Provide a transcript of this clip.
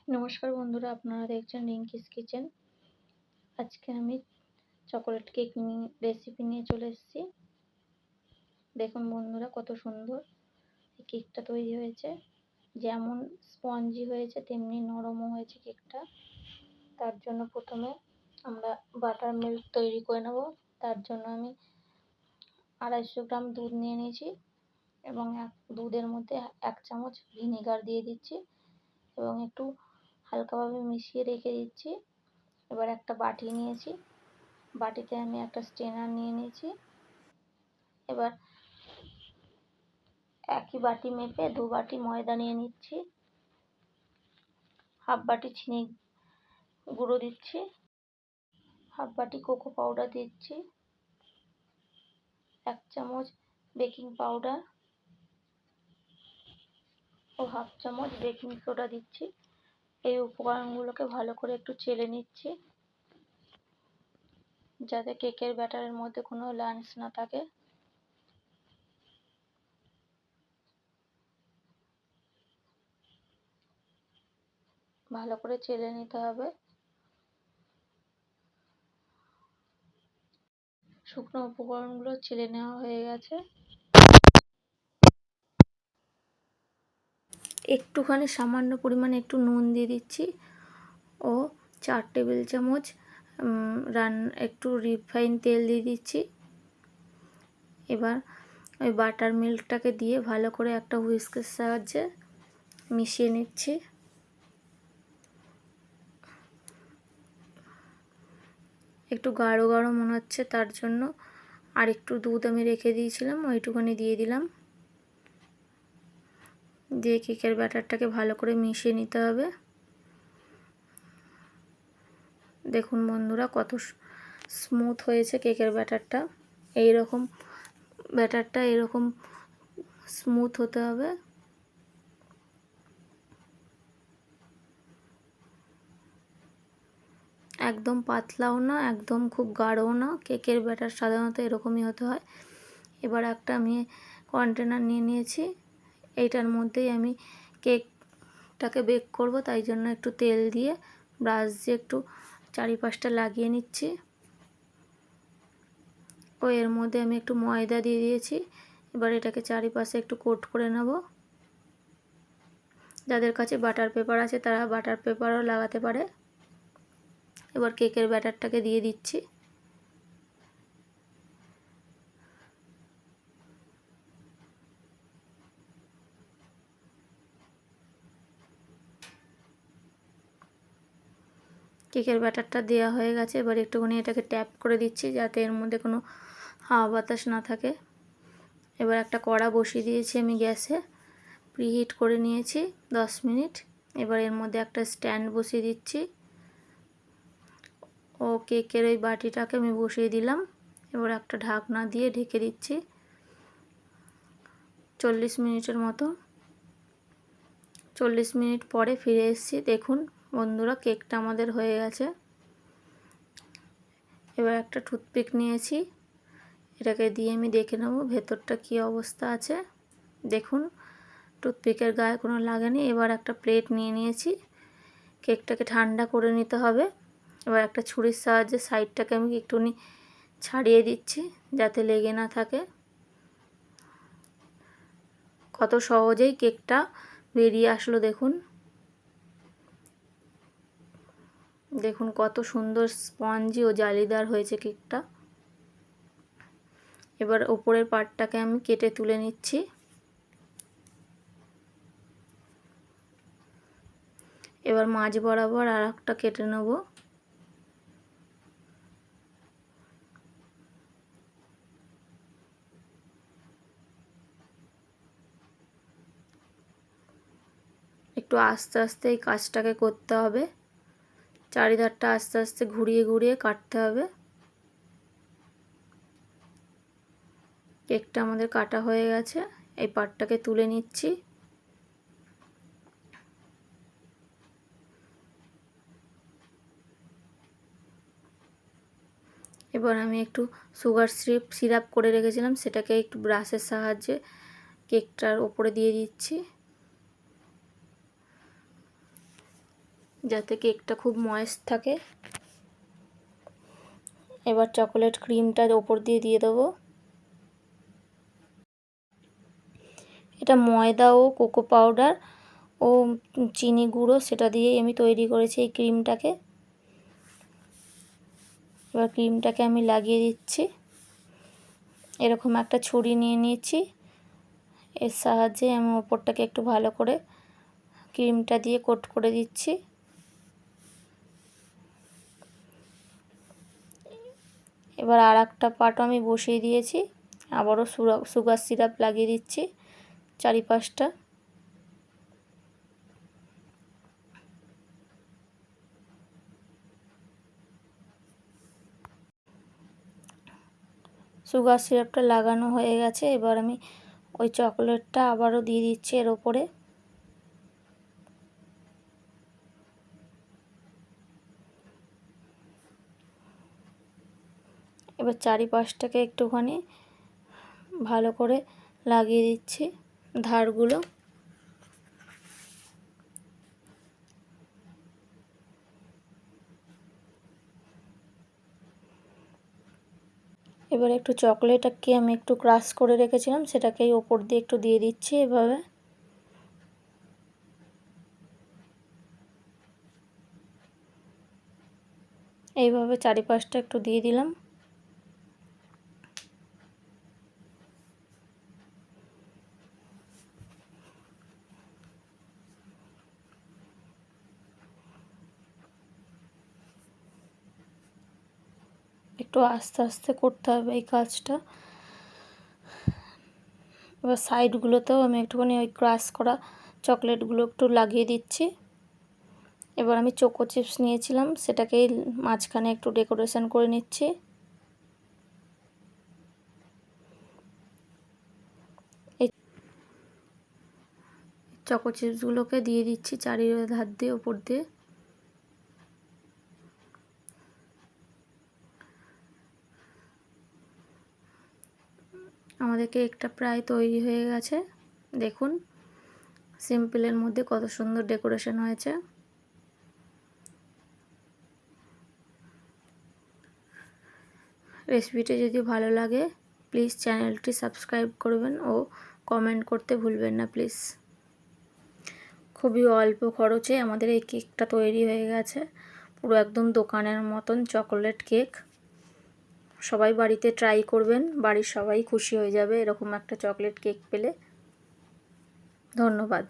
নমস্কার বন্ধুরা, আপনারা দেখছেন রিঙ্কিস কিচেন। আজকে আমি চকোলেট কেক রেসিপি নিয়ে চলে এসেছি। দেখুন বন্ধুরা, কত সুন্দর এই কেকটা তৈরি হয়েছে। যেমন স্পঞ্জি হয়েছে তেমনি নরমও হয়েছে কেকটা। তার জন্য প্রথমে আমরা বাটার মিল্ক তৈরি করে নেব। তার জন্য আমি 250 গ্রাম দুধ নিয়ে নিয়েছি এবং দুধের মধ্যে 1 চামচ ভিনেগার দিয়ে দিচ্ছি এবং একটু হালকাভাবে মিশিয়ে রেখে দিচ্ছি। এবার একটা বাটি নিয়েছি, বাটিতে আমি একটা স্ট্রেনার নিয়ে নিয়েছি। এবার একই বাটি মেপে 2 বাটি ময়দা নিয়ে নিচ্ছি, হাফ বাটি চিনি গুঁড়ো দিচ্ছি, হাফ বাটি কোকো পাউডার দিচ্ছি, 1 চামচ বেকিং পাউডার ও হাফ চামচ বেকিং সোডা দিচ্ছি। এই উপকরণগুলোকে ভালো করে একটু চেলে নিচ্ছি যাতে কেকের ব্যাটারের মধ্যে কোনো লাম্পস না থাকে। ভালো করে চেলে নিতে হবে। শুকনো উপকরণগুলো চেলে নেওয়া হয়ে গেছে। একটুখানি সামান্য পরিমাণে একটু নুন দিয়ে দিচ্ছি ও 4 টেবিল চামচ একটু রিফাইন তেল দিয়ে দিচ্ছি। এবার ওই বাটার মিল্কটাকে দিয়ে ভালো করে একটা হুইস্কের সাহায্যে মিশিয়ে নিচ্ছি। একটু গাঢ় গাঢ় মনে হচ্ছে, তার জন্য আর একটু দুধ আমি রেখে দিয়েছিলাম, ওইটুখানি দিয়ে দিলাম। দিয়ে কেকের ব্যাটারটাকে ভালো করে মিশিয়ে নিতে হবে। দেখুন বন্ধুরা, কত স্মুথ হয়েছে কেকের ব্যাটারটা। ব্যাটারটা এরকম স্মুথ হতে হবে। একদম পাতলাও না, একদম খুব গাঢ়ও না। কেকের ব্যাটার সাধারণত এরকমই হতে হয়। এবার একটা আমি কন্টেনার নিয়ে নিয়েছি, এইটার মধ্যেই আমি কেকটাকে বেক করব। তাই জন্য একটু তেল দিয়ে ব্রাশ দিয়ে একটু চারিপাশটা লাগিয়ে নিচ্ছি ও এর মধ্যে আমি একটু ময়দা দিয়ে দিয়েছি। এবার এটাকে চারিপাশে একটু কোট করে নেব। যাদের কাছে বাটার পেপার আছে তারা বাটার পেপারও লাগাতে পারে। এবার কেকের ব্যাটারটাকে দিয়ে দিচ্ছি। কেকের ব্যাটারটা দেওয়া হয়ে গেছে। এবার একটুখানি এটাকে ট্যাপ করে দিচ্ছি যাতে এর মধ্যে কোনো হাওয়া বাতাস না থাকে। এবার একটা কড়া বসিয়ে দিয়েছি আমি গ্যাসে, প্রিহিট করে নিয়েছি 10 মিনিট। এবার এর মধ্যে একটা স্ট্যান্ড বসিয়ে দিচ্ছি ও কেকের ওই বাটিটাকে আমি বসিয়ে দিলাম। এবার একটা ঢাকনা দিয়ে ঢেকে দিচ্ছি 40 মিনিটের মতো। 40 মিনিট পরে ফিরে এসেছি। দেখুন বন্ধুরা, কেকটা আমাদের হয়ে গেছে। এবার একটা টুথপিক নিয়েছি, এটাকে দিয়ে আমি দেখে নেব ভেতরটা কী অবস্থা আছে। দেখুন টুথপিকের গায়ে কোনো লাগেনি। এবার একটা প্লেট নিয়ে নিয়েছি, কেকটাকে ঠান্ডা করে নিতে হবে। এবার একটা ছুরির সাহায্যে সাইডটাকে আমি একটুখানি ছাড়িয়ে দিচ্ছি যাতে লেগে না থাকে। কত সহজেই কেকটা বেরিয়ে আসলো। দেখুন দেখুন কত সুন্দর স্পঞ্জি ও জালিদার হয়েছে কেকটা। এবার ওপরের পার্টটাকে আমি কেটে তুলে নিচ্ছি। এবার মাঝ বরাবর আর একটা কেটে নেব। একটু আস্তে আস্তে এই কাজটাকে করতে হবে, চারিধারটা আস্তে আস্তে ঘুরিয়ে ঘুরিয়ে কাটতে হবে। কেকটা আমাদের কাটা হয়ে গেছে, এই পার্টটাকে তুলে নিচ্ছি। এবার আমি একটু সুগার সিরাপ করে রেখেছিলাম, সেটাকে একটু ব্রাশের সাহায্যে কেকটার ওপরে দিয়ে দিচ্ছি। যাতে কেকটা খুব ময়েস্ট থাকে। এবার চকোলেট ক্রিমটার ওপর দিয়ে দেবো। এটা ময়দা ও কোকো পাউডার ও চিনি গুঁড়ো সেটা দিয়েই আমি তৈরি করেছি এই ক্রিমটাকে। এবার ক্রিমটাকে আমি লাগিয়ে দিচ্ছি। এরকম একটা ছুরি নিয়ে নিয়েছি, এর সাহায্যে আমি ওপরটাকে একটু ভালো করে ক্রিমটা দিয়ে কোট করে দিচ্ছি। এবার আর একটা পাটও আমি বসিয়ে দিয়েছি, আবারও সুগার সিরাপ লাগিয়ে দিচ্ছি চারিপাশটা। সুগার সিরাপটা লাগানো হয়ে গেছে। এবার আমি ওই চকোলেটটা আবারও দিয়ে দিচ্ছি এর ওপরে। এবার চারিপাশটাকে একটুখানি ভালো করে লাগিয়ে দিচ্ছি ধারগুলো। এবার একটু চকলেটকে আমি একটু ক্রাশ করে রেখেছিলাম, সেটাকেই ওপর দিয়ে একটু দিয়ে দিচ্ছি এভাবে। এইভাবে চারিপাশটা একটু দিয়ে দিলাম। একটু আস্তে আস্তে করতে হবে এই কাজটা। এবার সাইডগুলোতেও আমি একটুখানি ওই ক্রাশ করা চকলেটগুলো একটু লাগিয়ে দিচ্ছি। এবার আমি চোকো চিপস নিয়েছিলাম, সেটাকেই মাঝখানে একটু ডেকোরেশন করে নিচ্ছি। এই চকো চিপসগুলোকে দিয়ে দিচ্ছি চারিধার দিয়ে উপর দিয়ে। আমাদের কেকটা প্রায় তৈরি হয়ে গেছে। দেখুন সিম্পলের মধ্যে কত সুন্দর ডেকোরেশন হয়েছে। রেসিপিটি যদি ভালো লাগে প্লিজ চ্যানেলটি সাবস্ক্রাইব করবেন ও কমেন্ট করতে ভুলবেন না প্লিজ। খুবই অল্প খরচে আমাদের এই কেকটা তৈরি হয়ে গেছে, পুরো একদম দোকানের মতন চকোলেট কেক। সবাই বাড়িতে ট্রাই করবেন, বাড়ির সবাই খুশি হয়ে যাবে এরকম একটা চকলেট কেক পেলে। ধন্যবাদ।